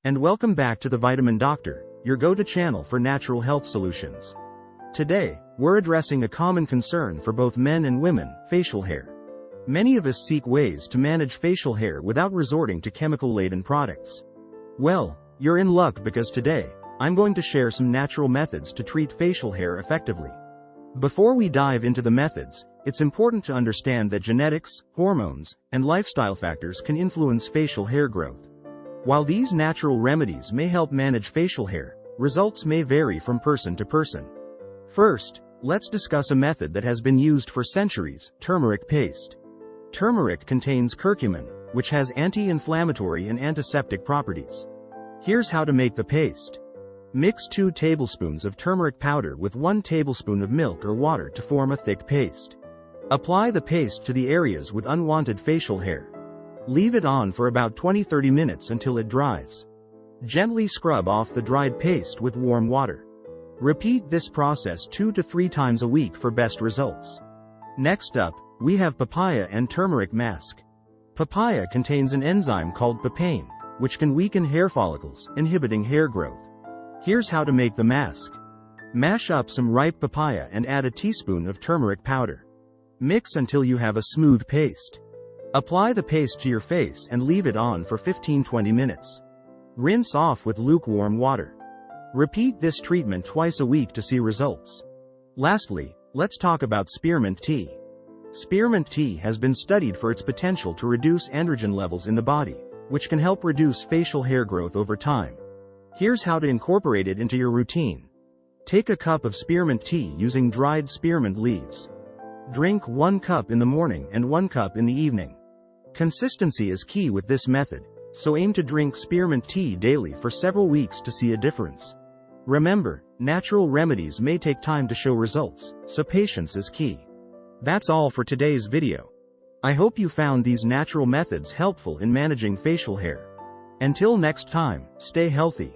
and welcome back to the Vitamin Doctor, your go-to channel for natural health solutions. Today, we're addressing a common concern for both men and women: facial hair. Many of us seek ways to manage facial hair without resorting to chemical-laden products. Well, you're in luck, because today, I'm going to share some natural methods to treat facial hair effectively. Before we dive into the methods, it's important to understand that genetics, hormones, and lifestyle factors can influence facial hair growth. While these natural remedies may help manage facial hair, results may vary from person to person. First, let's discuss a method that has been used for centuries: turmeric paste. Turmeric contains curcumin, which has anti-inflammatory and antiseptic properties. Here's how to make the paste. Mix 2 tablespoons of turmeric powder with 1 tablespoon of milk or water to form a thick paste. Apply the paste to the areas with unwanted facial hair. Leave it on for about 20-30 minutes until it dries. Gently scrub off the dried paste with warm water. Repeat this process 2 to 3 times a week for best results. Next up, we have papaya and turmeric mask. Papaya contains an enzyme called papain, which can weaken hair follicles, inhibiting hair growth. Here's how to make the mask. Mash up some ripe papaya and add a teaspoon of turmeric powder. Mix until you have a smooth paste. Apply the paste to your face and leave it on for 15-20 minutes. Rinse off with lukewarm water. Repeat this treatment twice a week to see results. Lastly, let's talk about spearmint tea. Spearmint tea has been studied for its potential to reduce androgen levels in the body, which can help reduce facial hair growth over time. Here's how to incorporate it into your routine. Take a cup of spearmint tea using dried spearmint leaves. Drink 1 cup in the morning and 1 cup in the evening. Consistency is key with this method, so aim to drink spearmint tea daily for several weeks to see a difference. Remember, natural remedies may take time to show results, so patience is key. That's all for today's video. I hope you found these natural methods helpful in managing facial hair. Until next time, stay healthy.